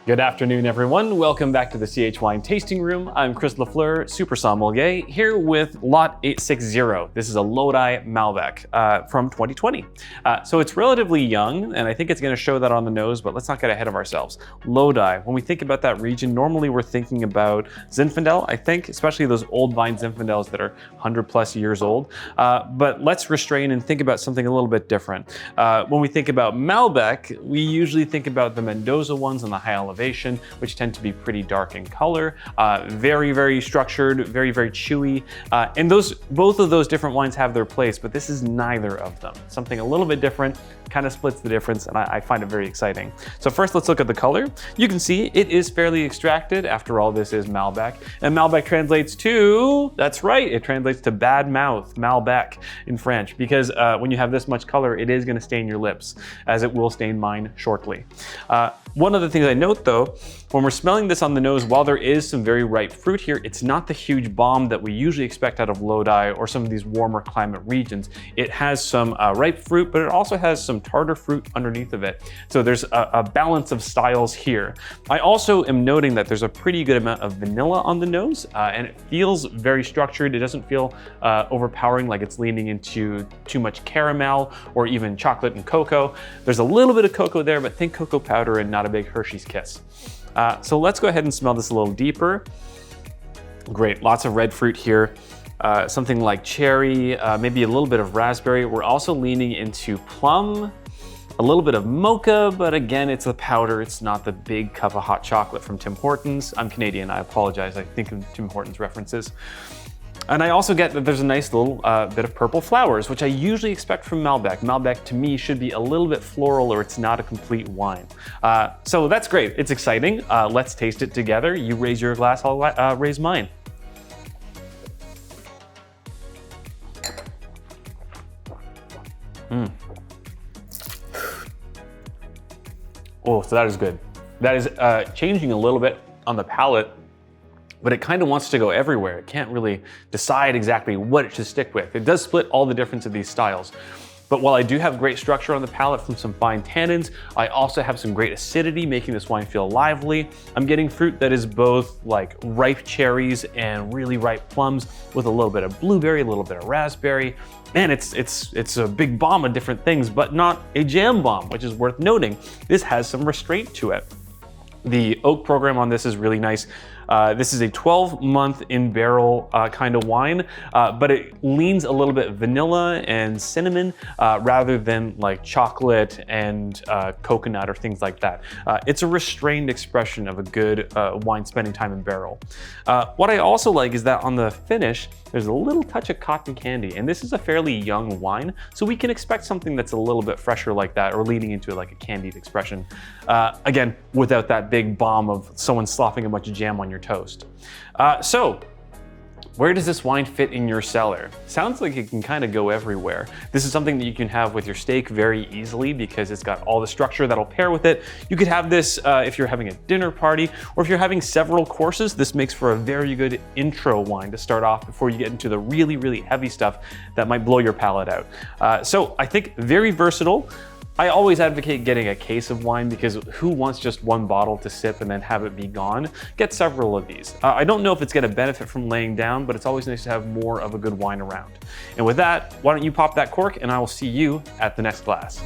Good afternoon, everyone. Welcome back to the CH Wine Tasting Room. I'm Chris Lafleur, Super Sommelier, here with Lot 860. This is a Lodi Malbec from 2020. So it's relatively young, and I think it's going to show that on the nose, but let's not get ahead of ourselves. Lodi, when we think about that region, normally we're thinking about Zinfandel, I think, especially those old vine Zinfandels that are 100 plus years old. But let's restrain and think about something a little bit different. When we think about Malbec, we usually think about the Mendoza ones on the high elevation, which tend to be pretty dark in color, very, very structured, very, very chewy. And both of those different wines have their place, but this is neither of them. Something a little bit different, kind of splits the difference, and I find it very exciting. So first, let's look at the color. You can see it is fairly extracted. After all, this is Malbec. And Malbec translates to, that's right, it translates to bad mouth, Malbec in French, because when you have this much color, it is gonna stain your lips, as it will stain mine shortly. One of the things I note though, when we're smelling this on the nose, while there is some very ripe fruit here, it's not the huge bomb that we usually expect out of Lodi or some of these warmer climate regions. It has some ripe fruit, but it also has some tartar fruit underneath of it. So there's a balance of styles here. I also am noting that there's a pretty good amount of vanilla on the nose, and it feels very structured. It doesn't feel overpowering, like it's leaning into too much caramel or even chocolate and cocoa. There's a little bit of cocoa there, but think cocoa powder and not a big Hershey's Kiss. So let's go ahead and smell this a little deeper. Great, lots of red fruit here. Something like cherry, maybe a little bit of raspberry. We're also leaning into plum, a little bit of mocha, but again, it's a powder. It's not the big cup of hot chocolate from Tim Hortons. I'm Canadian, I apologize. I think of Tim Hortons references. And I also get that there's a nice little bit of purple flowers, which I usually expect from Malbec. Malbec to me should be a little bit floral or it's not a complete wine. So that's great, it's exciting. Let's taste it together. You raise your glass, I'll raise mine. Oh, so that is good. That is changing a little bit on the palate, but it kind of wants to go everywhere. It can't really decide exactly what it should stick with. It does split all the difference of these styles. But while I do have great structure on the palate from some fine tannins, I also have some great acidity, making this wine feel lively. I'm getting fruit that is both like ripe cherries and really ripe plums with a little bit of blueberry, a little bit of raspberry. Man, it's a big bomb of different things, but not a jam bomb, which is worth noting. This has some restraint to it. The oak program on this is really nice. This is a 12-month in barrel kind of wine, but it leans a little bit vanilla and cinnamon rather than like chocolate and coconut or things like that. It's a restrained expression of a good wine spending time in barrel. What I also like is that on the finish, there's a little touch of cotton candy, and this is a fairly young wine, so we can expect something that's a little bit fresher like that or leaning into like a candied expression. Again, without that big bomb of someone slopping a bunch of jam on your toast. So where does this wine fit in your cellar? Sounds like it can kind of go everywhere. This is something that you can have with your steak very easily because it's got all the structure that'll pair with it. You could have this if you're having a dinner party, or if you're having several courses. This makes for a very good intro wine to start off before you get into the really, really heavy stuff that might blow your palate out. So I think very versatile. I always advocate getting a case of wine because who wants just one bottle to sip and then have it be gone? Get several of these. I don't know if it's going to benefit from laying down, but it's always nice to have more of a good wine around. And with that, why don't you pop that cork and I will see you at the next glass.